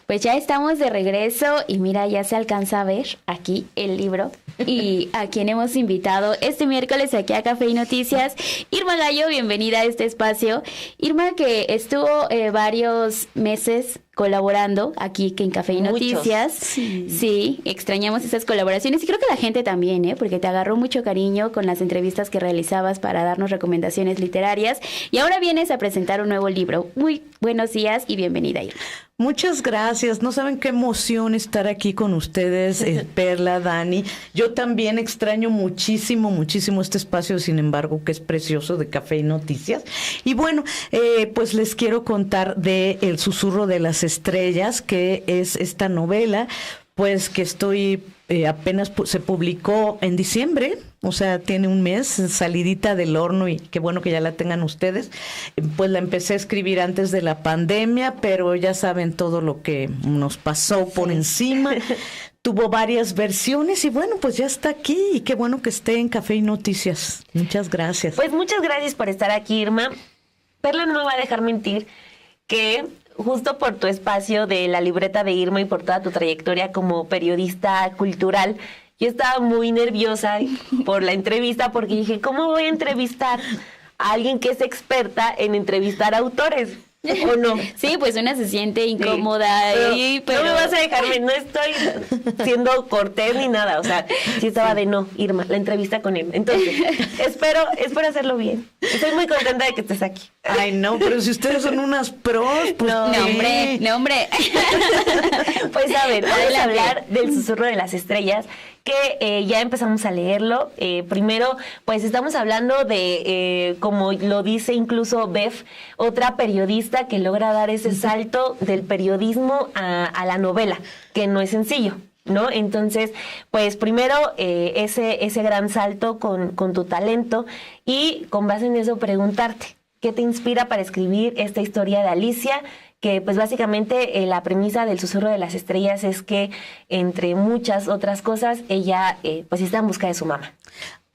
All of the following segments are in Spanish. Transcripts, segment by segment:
Pues ya estamos de regreso y mira, ya se alcanza a ver aquí el libro y a quien hemos invitado este miércoles aquí a Café y Noticias. Irma Gallo, bienvenida a este espacio. Irma, que estuvo varios meses colaborando aquí en Café y Noticias. Sí, extrañamos esas colaboraciones y creo que la gente también, porque te agarró mucho cariño con las entrevistas que realizabas para darnos recomendaciones literarias y ahora vienes a presentar un nuevo libro. Muy buenos días y bienvenida, Irma. Muchas gracias. No saben qué emoción estar aquí con ustedes, Perla, Dani. Yo también extraño muchísimo, muchísimo este espacio, sin embargo, que es precioso, de Café y Noticias. Y bueno, pues les quiero contar de El susurro de las estrellas, que es esta novela, pues que apenas se publicó en diciembre, o sea, tiene un mes, salidita del horno, y qué bueno que ya la tengan ustedes. Pues la empecé a escribir antes de la pandemia, pero ya saben todo lo que nos pasó por encima. Tuvo varias versiones y bueno, pues ya está aquí y qué bueno que esté en Café y Noticias. Muchas gracias. Pues muchas gracias por estar aquí, Irma. Perla no me va a dejar mentir que justo por tu espacio de la libreta de Irma y por toda tu trayectoria como periodista cultural, yo estaba muy nerviosa por la entrevista porque dije, ¿cómo voy a entrevistar a alguien que es experta en entrevistar autores? ¿O no? Sí, pues una se siente incómoda. Sí, pero no me vas a dejarme, no estoy siendo cortés ni nada. O sea, sí estaba de no, Irma, la entrevista con él. Entonces, espero hacerlo bien. Estoy muy contenta de que estés aquí. Ay, no, pero si ustedes son unas pros, pues no, hombre. Pues a ver, vamos a hablar del susurro de las estrellas, que ya empezamos a leerlo. Primero, pues estamos hablando de, como lo dice incluso Bef, otra periodista que logra dar ese salto del periodismo a la novela, que no es sencillo, ¿no? Entonces, pues primero ese gran salto con tu talento y con base en eso preguntarte, ¿qué te inspira para escribir esta historia de Alicia? Que pues básicamente la premisa del susurro de las estrellas es que entre muchas otras cosas ella pues está en busca de su mamá.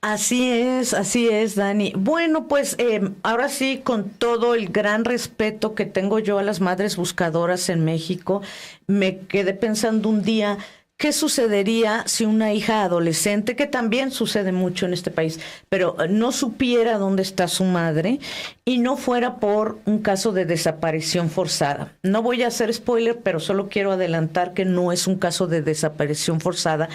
Así es, Dani. Bueno, pues ahora sí, con todo el gran respeto que tengo yo a las madres buscadoras en México, me quedé pensando un día, ¿qué sucedería si una hija adolescente, que también sucede mucho en este país, pero no supiera dónde está su madre y no fuera por un caso de desaparición forzada? No voy a hacer spoiler, pero solo quiero adelantar que no es un caso de desaparición forzada.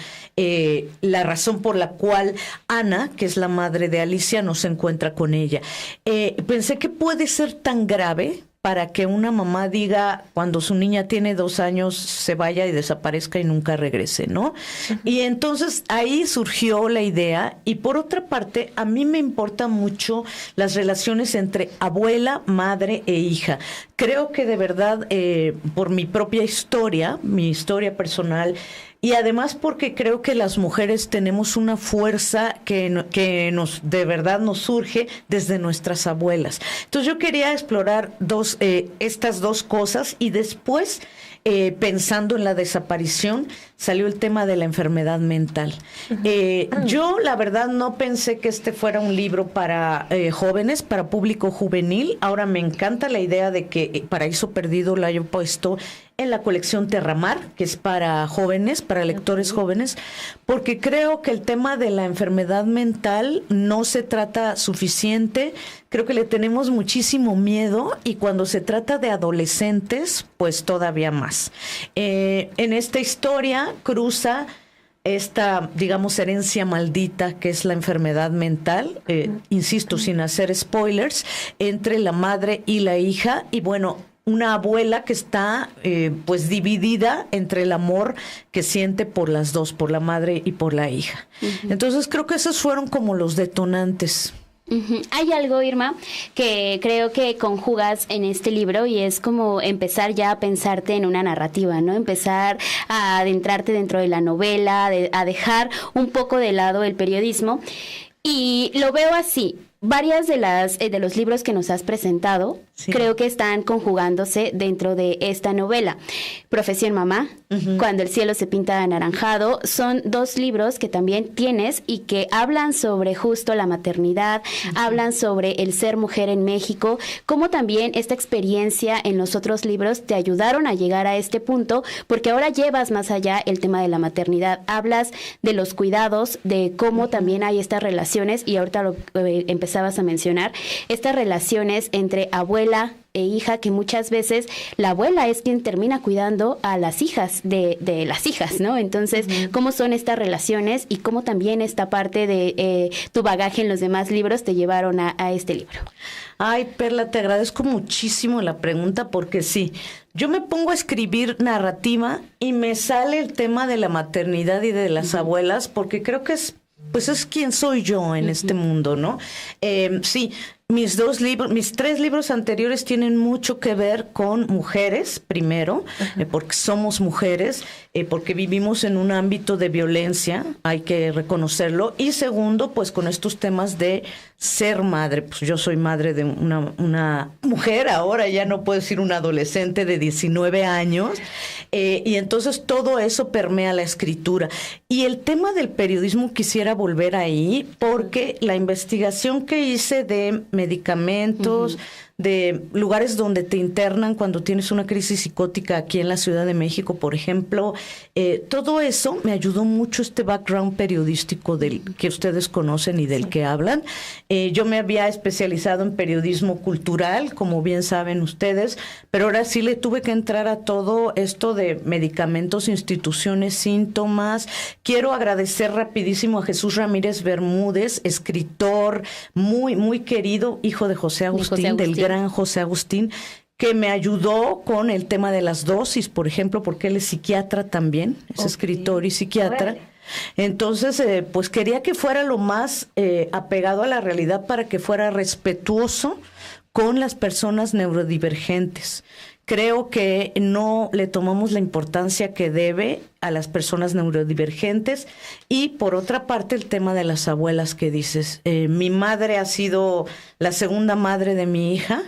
La razón por la cual Ana, que es la madre de Alicia, no se encuentra con ella. Pensé que puede ser tan grave para que una mamá diga, cuando su niña tiene 2 años, se vaya y desaparezca y nunca regrese, ¿no? Uh-huh. Y entonces ahí surgió la idea. Y por otra parte, a mí me importan mucho las relaciones entre abuela, madre e hija. Creo que de verdad, por mi propia historia, mi historia personal, y además porque creo que las mujeres tenemos una fuerza que nos de verdad nos surge desde nuestras abuelas. Entonces yo quería explorar estas dos cosas y después, pensando en la desaparición, salió el tema de la enfermedad mental. Yo la verdad no pensé que este fuera un libro para jóvenes, para público juvenil. Ahora me encanta la idea de que Paraíso Perdido lo haya puesto en la colección Terramar, que es para jóvenes, para lectores jóvenes, porque creo que el tema de la enfermedad mental no se trata suficiente. Creo que le tenemos muchísimo miedo y cuando se trata de adolescentes, pues todavía más. En esta historia cruza esta, digamos, herencia maldita que es la enfermedad mental, insisto, sin hacer spoilers, entre la madre y la hija, y bueno, una abuela que está pues dividida entre el amor que siente por las dos, por la madre y por la hija. Uh-huh. Entonces creo que esos fueron como los detonantes. Uh-huh. Hay algo, Irma, que creo que conjugas en este libro y es como empezar ya a pensarte en una narrativa, ¿no? Empezar a adentrarte dentro de la novela, a dejar un poco de lado el periodismo. Y lo veo así. Varias de los libros que nos has presentado creo que están conjugándose dentro de esta novela. Profesión Mamá, Cuando el cielo se pinta de anaranjado, son 2 libros que también tienes y que hablan sobre justo la maternidad, hablan sobre el ser mujer en México, cómo también esta experiencia en los otros libros te ayudaron a llegar a este punto, porque ahora llevas más allá el tema de la maternidad, hablas de los cuidados, de cómo también hay estas relaciones, y ahorita lo empezabas a mencionar, estas relaciones entre abuela e hija, que muchas veces la abuela es quien termina cuidando a las hijas de las hijas, ¿no? Entonces, ¿cómo son estas relaciones y cómo también esta parte de tu bagaje en los demás libros te llevaron a este libro? Ay, Perla, te agradezco muchísimo la pregunta, porque sí, yo me pongo a escribir narrativa y me sale el tema de la maternidad y de las abuelas, porque creo que es quien soy yo en este mundo, ¿no? Sí, mis 3 libros anteriores tienen mucho que ver con mujeres, primero, porque somos mujeres, porque vivimos en un ámbito de violencia, hay que reconocerlo, y segundo, pues con estos temas de ser madre. Pues yo soy madre de una mujer, ahora ya no puedo decir una adolescente de 19 años, y entonces todo eso permea la escritura. Y el tema del periodismo quisiera volver ahí, porque la investigación que hice de medicamentos, de lugares donde te internan cuando tienes una crisis psicótica aquí en la Ciudad de México, por ejemplo, todo eso me ayudó mucho, este background periodístico del que ustedes conocen y del que hablan. Yo me había especializado en periodismo cultural, como bien saben ustedes, pero ahora sí le tuve que entrar a todo esto de medicamentos, instituciones, síntomas. Quiero agradecer rapidísimo a Jesús Ramírez Bermúdez, escritor muy, muy querido, hijo de José Agustín, del gran José Agustín, que me ayudó con el tema de las dosis, por ejemplo, porque él es psiquiatra también, es escritor y psiquiatra. Bueno. Entonces, pues quería que fuera lo más apegado a la realidad, para que fuera respetuoso con las personas neurodivergentes. Creo que no le tomamos la importancia que debe a las personas neurodivergentes. Y por otra parte, el tema de las abuelas que dices. Mi madre ha sido la segunda madre de mi hija,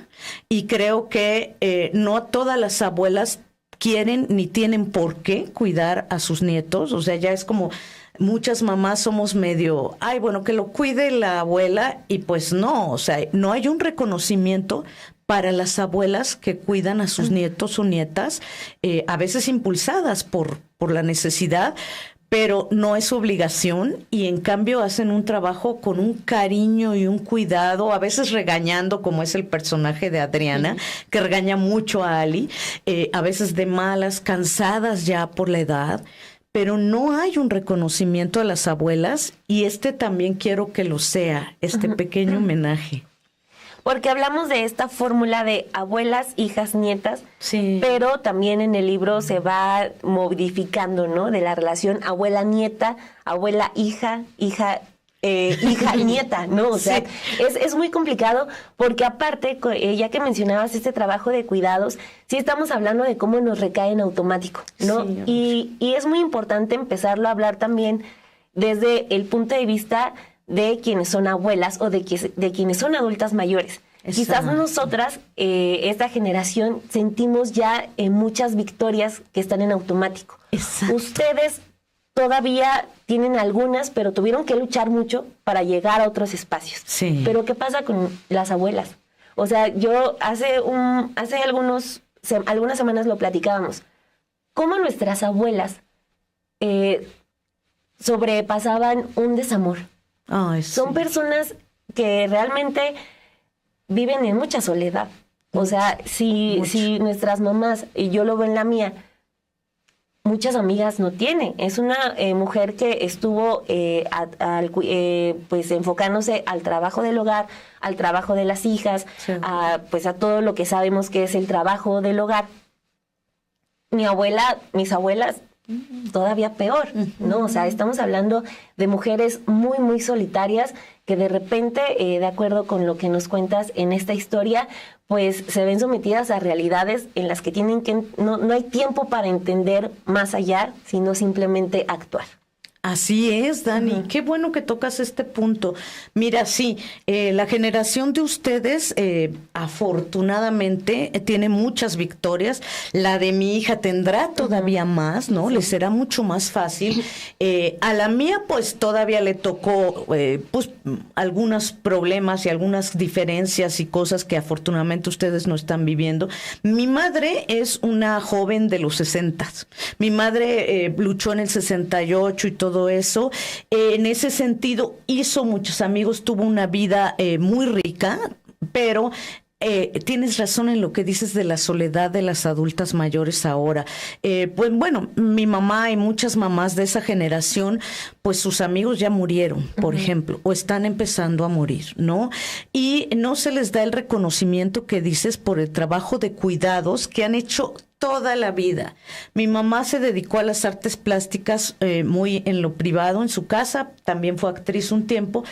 y creo que no todas las abuelas quieren ni tienen por qué cuidar a sus nietos. O sea, ya es como muchas mamás somos medio, ay, bueno, que lo cuide la abuela, y pues no, o sea, no hay un reconocimiento para las abuelas que cuidan a sus nietos o nietas, a veces impulsadas por la necesidad, pero no es obligación, y en cambio hacen un trabajo con un cariño y un cuidado, a veces regañando, como es el personaje de Adriana, que regaña mucho a Ali, a veces de malas, cansadas ya por la edad, pero no hay un reconocimiento a las abuelas, y también quiero que lo sea, pequeño homenaje. Porque hablamos de esta fórmula de abuelas, hijas, nietas, sí, pero también en el libro se va modificando, ¿no? De la relación abuela-nieta, abuela-hija, hija-nieta, ¿no? O sea, sí, es muy complicado, porque aparte, ya que mencionabas este trabajo de cuidados, sí estamos hablando de cómo nos recae en automático, ¿no? Sí, y es muy importante empezarlo a hablar también desde el punto de vista de quienes son abuelas o de quienes son adultas mayores. Exacto. Quizás nosotras, esta generación, sentimos ya muchas victorias que están en automático. Exacto. Ustedes todavía tienen algunas, pero tuvieron que luchar mucho para llegar a otros espacios. Sí. Pero ¿qué pasa con las abuelas? O sea, yo hace algunas semanas lo platicábamos. ¿Cómo nuestras abuelas sobrepasaban un desamor? Ay, Son personas que realmente viven en mucha soledad. O sea, si nuestras mamás, y yo lo veo en la mía, muchas amigas no tiene. Es una mujer que estuvo pues enfocándose al trabajo del hogar, al trabajo de las hijas, sí, pues a todo lo que sabemos que es el trabajo del hogar. Mis abuelas, todavía peor, ¿no? O sea, estamos hablando de mujeres muy, muy solitarias que de repente, de acuerdo con lo que nos cuentas en esta historia, pues se ven sometidas a realidades en las que no hay tiempo para entender más allá, sino simplemente actuar. Así es, Dani. Qué bueno que tocas este punto. Mira, sí, la generación de ustedes, afortunadamente, tiene muchas victorias. La de mi hija tendrá todavía más, ¿no? Le será mucho más fácil. A la mía, pues, todavía le tocó, pues, algunos problemas y algunas diferencias y cosas que afortunadamente ustedes no están viviendo. Mi madre es una joven de los 60. Mi madre luchó en el 68 y todo eso. En ese sentido hizo muchos amigos, tuvo una vida muy rica, pero tienes razón en lo que dices de la soledad de las adultas mayores ahora. Pues bueno, mi mamá y muchas mamás de esa generación, pues sus amigos ya murieron, por ejemplo, o están empezando a morir, ¿no? Y no se les da el reconocimiento que dices por el trabajo de cuidados que han hecho toda la vida. Mi mamá se dedicó a las artes plásticas muy en lo privado, en su casa, también fue actriz un tiempo,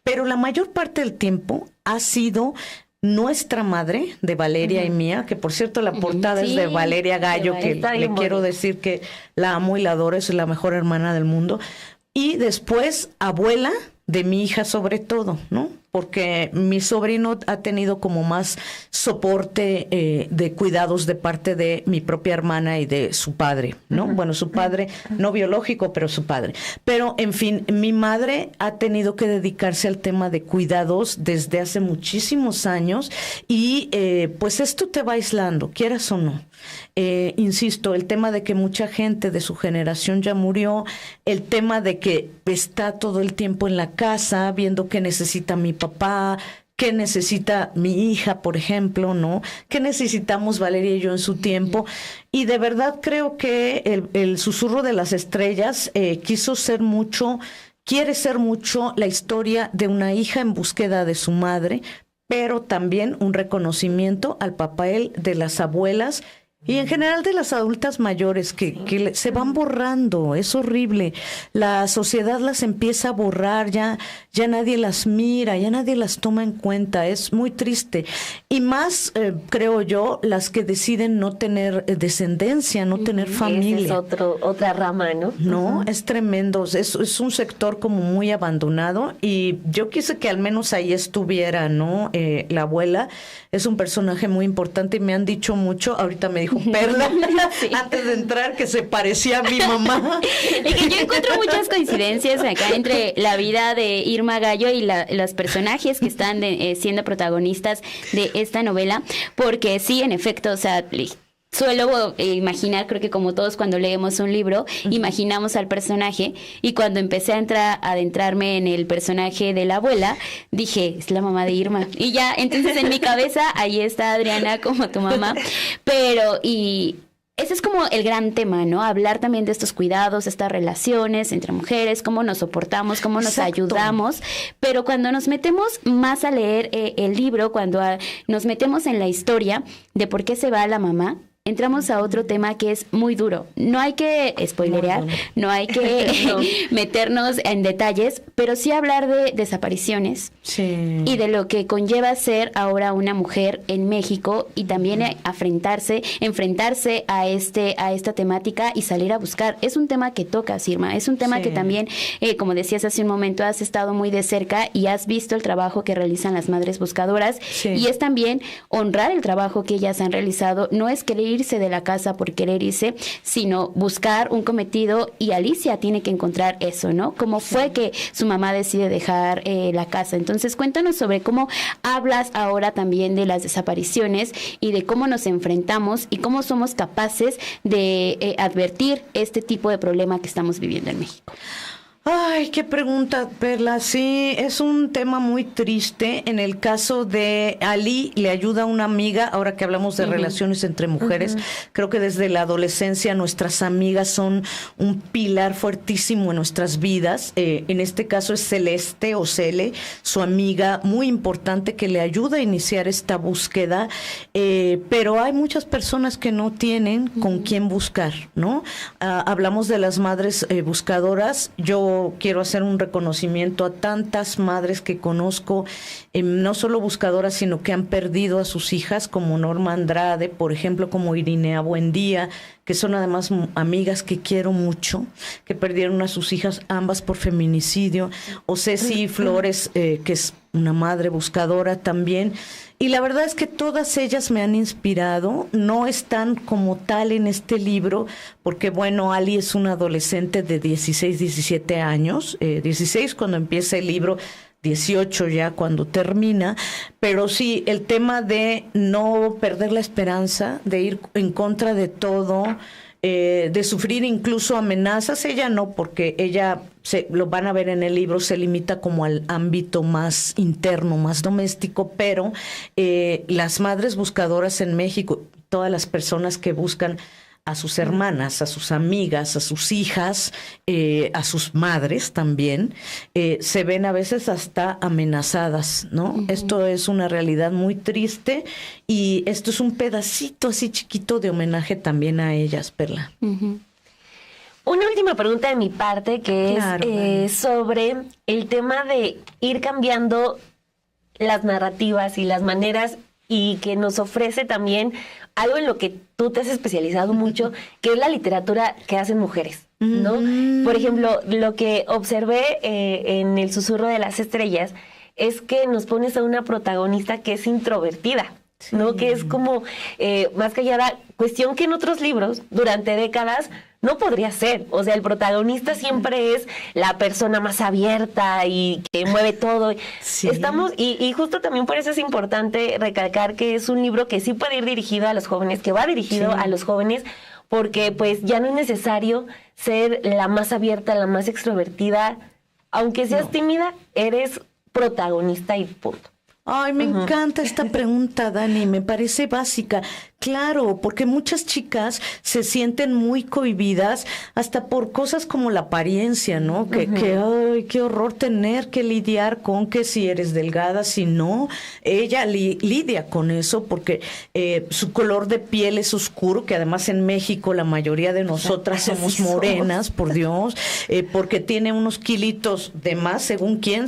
pero la mayor parte del tiempo ha sido nuestra madre, de Valeria y mía, que por cierto la portada es de Valeria Gallo, que le quiero decir que la amo y la adoro, es la mejor hermana del mundo. Y después, abuela de mi hija sobre todo, ¿no? Porque mi sobrino ha tenido como más soporte de cuidados de parte de mi propia hermana y de su padre, ¿no? Bueno, su padre no biológico, pero su padre. Pero, en fin, mi madre ha tenido que dedicarse al tema de cuidados desde hace muchísimos años y pues esto te va aislando, quieras o no. Insisto, el tema de que mucha gente de su generación ya murió, el tema de que está todo el tiempo en la casa viendo qué necesita mi papá, qué necesita mi hija, por ejemplo, ¿no? ¿Qué necesitamos Valeria y yo en su tiempo? Y de verdad creo que el Susurro de las Estrellas quiere ser mucho la historia de una hija en búsqueda de su madre, pero también un reconocimiento al papel de las abuelas y en general de las adultas mayores que se van borrando. Es horrible. La sociedad las empieza a borrar, ya nadie las mira, ya nadie las toma en cuenta. Es muy triste. Y más, creo yo, las que deciden no tener descendencia, no tener familia. Esa es otra rama, ¿no? No, es tremendo. Es un sector como muy abandonado y yo quise que al menos ahí estuviera, ¿no? La abuela es un personaje muy importante y me han dicho mucho. Ahorita me dijo Perla, antes de entrar, que se parecía a mi mamá. Y que yo encuentro muchas coincidencias acá entre la vida de Irma Gallo y los personajes que están siendo protagonistas de esta novela, porque sí, en efecto, o sea, suelo imaginar, creo que como todos cuando leemos un libro, imaginamos al personaje, y cuando empecé a adentrarme en el personaje de la abuela, dije, es la mamá de Irma, y ya, entonces en mi cabeza, ahí está Adriana como tu mamá, pero, y ese es como el gran tema, ¿no? Hablar también de estos cuidados, estas relaciones entre mujeres, cómo nos soportamos, cómo nos ayudamos. Pero cuando nos metemos más a leer el libro, cuando nos metemos en la historia de por qué se va la mamá, entramos a otro tema que es muy duro. No hay que spoilerear, no hay que meternos en detalles, pero sí hablar de desapariciones y de lo que conlleva ser ahora una mujer en México y también enfrentarse a esta temática y salir a buscar. Es un tema que toca, Irma, es un tema que también, como decías hace un momento, has estado muy de cerca y has visto el trabajo que realizan las madres buscadoras y es también honrar el trabajo que ellas han realizado. No es querer irse de la casa por querer irse, sino buscar un cometido, y Alicia tiene que encontrar eso, ¿no? Cómo fue que su mamá decide dejar la casa. Entonces, cuéntanos sobre cómo hablas ahora también de las desapariciones y de cómo nos enfrentamos y cómo somos capaces de advertir este tipo de problema que estamos viviendo en México. Ay, qué pregunta, Perla. Sí, es un tema muy triste. En el caso de Ali, le ayuda a una amiga, ahora que hablamos de relaciones entre mujeres, creo que desde la adolescencia nuestras amigas son un pilar fuertísimo en nuestras vidas. En este caso es Celeste o Cele, su amiga muy importante que le ayuda a iniciar esta búsqueda, pero hay muchas personas que no tienen con quién buscar, ¿no? Hablamos de las madres buscadoras. Yo yo quiero hacer un reconocimiento a tantas madres que conozco, no solo buscadoras, sino que han perdido a sus hijas, como Norma Andrade, por ejemplo, como Irinea Buendía, que son además amigas que quiero mucho, que perdieron a sus hijas ambas por feminicidio, o Ceci Flores, que es una madre buscadora también. Y la verdad es que todas ellas me han inspirado, no están como tal en este libro, porque bueno, Ali es una adolescente de 16, 17 años, 16 cuando empieza el libro, 18 ya cuando termina, pero sí, el tema de no perder la esperanza, de ir en contra de todo, de sufrir incluso amenazas. Ella no, porque ella, lo van a ver en el libro, se limita como al ámbito más interno, más doméstico, pero las madres buscadoras en México, todas las personas que buscan a sus hermanas, a sus amigas, a sus hijas, a sus madres también, se ven a veces hasta amenazadas, ¿no? Uh-huh. Esto es una realidad muy triste y esto es un pedacito así chiquito de homenaje también a ellas, Perla. Uh-huh. Una última pregunta de mi parte, que claro, es sobre el tema de ir cambiando las narrativas y las maneras, y que nos ofrece también algo en lo que tú te has especializado mucho, que es la literatura que hacen mujeres, ¿no? Mm. Por ejemplo, lo que observé en El susurro de las estrellas es que nos pones a una protagonista que es introvertida, sí, ¿no? Que es como más callada, cuestión que en otros libros durante décadas no podría ser. O sea, el protagonista siempre es la persona más abierta y que mueve todo. Sí. Y justo también por eso es importante recalcar que es un libro que sí puede ir dirigido a los jóvenes, que va dirigido, sí, a los jóvenes, porque pues ya no es necesario ser la más abierta, la más extrovertida. Aunque seas tímida, eres protagonista y punto. Ay, me encanta esta pregunta, Dani, me parece básica. Claro, porque muchas chicas se sienten muy cohibidas hasta por cosas como la apariencia, ¿no? Que ay, qué horror tener que lidiar con que si eres delgada, si no. Ella lidia con eso porque su color de piel es oscuro, que además en México la mayoría de nosotras somos morenas, por Dios, porque tiene unos kilitos de más, según quién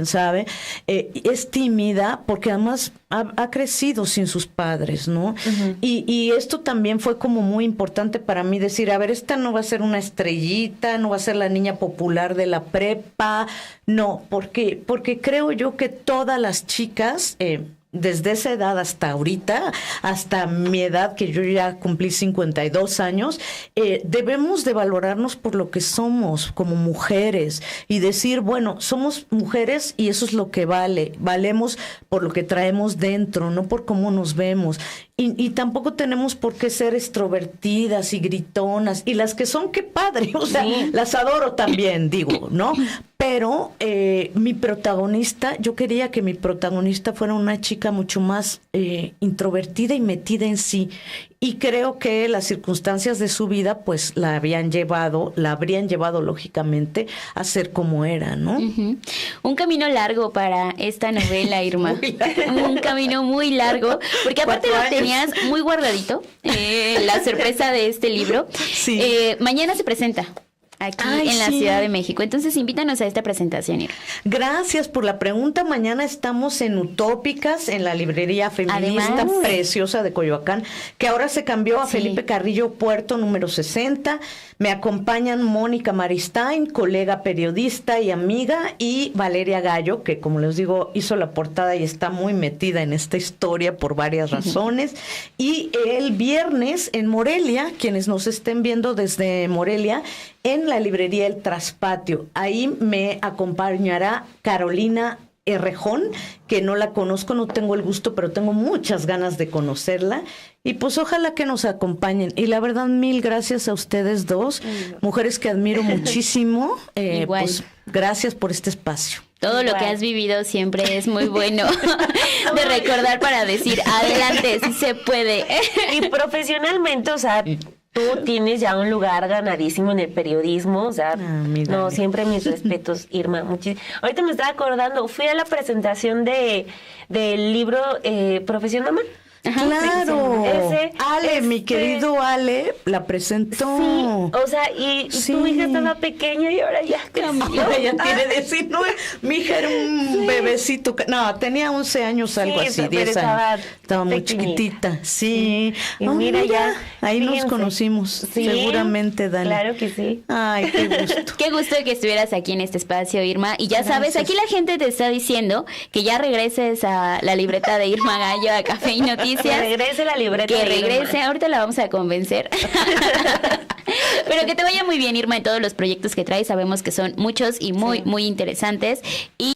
sabe. Es tímida porque además ha crecido sin sus padres, ¿no? Uh-huh. Y esto también fue como muy importante para mí decir, a ver, esta no va a ser una estrellita, no va a ser la niña popular de la prepa, no, porque creo yo que todas las chicas, desde esa edad hasta ahorita, hasta mi edad, que yo ya cumplí 52 años, debemos de valorarnos por lo que somos como mujeres y decir, bueno, somos mujeres y eso es lo que vale, valemos por lo que traemos dentro, no por cómo nos vemos. Y tampoco tenemos por qué ser extrovertidas y gritonas. Y las que son, qué padre. O sea, sí, las adoro también, digo, ¿no? Pero mi protagonista, yo quería que mi protagonista fuera una chica mucho más introvertida y metida en sí. Y creo que las circunstancias de su vida, pues, la habrían llevado lógicamente a ser como era, ¿no? Uh-huh. Un camino largo para esta novela, Irma. Un camino muy largo, porque aparte lo tenías muy guardadito, la sorpresa de este libro. Sí. Mañana se presenta aquí en la Ciudad de México. Entonces, invítanos a esta presentación, Irma. Gracias por la pregunta. Mañana estamos en Utópicas, en la librería feminista preciosa de Coyoacán, que ahora se cambió a Felipe Carrillo Puerto, número 60. Me acompañan Mónica Maristain, colega periodista y amiga, y Valeria Gallo, que como les digo, hizo la portada y está muy metida en esta historia por varias razones. Y el viernes en Morelia, quienes nos estén viendo desde Morelia, en la librería El Traspatio, ahí me acompañará Carolina Errejón, que no la conozco, no tengo el gusto, pero tengo muchas ganas de conocerla. Y pues ojalá que nos acompañen. Y la verdad, mil gracias a ustedes dos, mujeres que admiro muchísimo. Igual. Pues gracias por este espacio. Todo lo que has vivido siempre es muy bueno de recordar para decir, adelante, sí se puede. Y profesionalmente, o sea, tú tienes ya un lugar ganadísimo en el periodismo, o sea, no, siempre mis respetos, Irma. Ahorita me estaba acordando, fui a la presentación del libro Profesión Mamá. Claro. Ale, mi este, querido Ale, la presentó. Sí, o sea, y tu hija estaba pequeña y ahora ya creció. Ella tiene 19. Mi hija era un bebecito. No, tenía 11 años, algo así, 10 años. Estaba muy chiquitita. Sí. Y mira, ya. Ahí Fíjense. nos conocimos. Sí, seguramente, Dani. Claro que sí. Ay, qué gusto. Qué gusto que estuvieras aquí en este espacio, Irma. Y ya sabes, aquí la gente te está diciendo que ya regreses a la libreta de Irma Gallo, a Café y Noticias. Que regrese la libreta. Que de regrese, Irma. ahorita la vamos a convencer. Pero que te vaya muy bien, Irma, en todos los proyectos que traes. Sabemos que son muchos y muy interesantes. Y